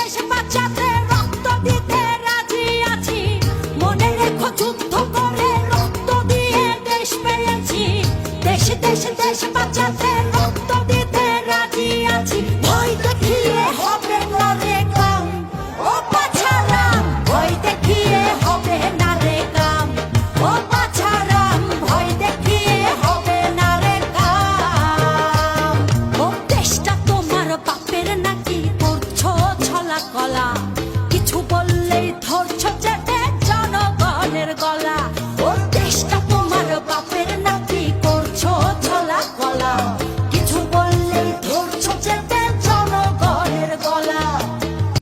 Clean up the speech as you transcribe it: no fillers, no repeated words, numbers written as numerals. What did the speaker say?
দেশ বাঁচাতে রক্ত দিতে রাজি আছি। মনে রেখো যুদ্ধ করে রক্ত দিয়ে দেশ পেয়েছি। দেশ দেশ দেশ বাঁচাতে রক্ত দিতে রাজি আছি। ভয় দেখিয়ে হবে না রে কাম, ও বাছারাম ভয় দেখিয়ে হবে না রে কাম, ও বাছারাম ভয় দেখিয়ে হবে না রে কাম। ও দেশটা তোমার বাপের নাকি করছো ছলা কলা।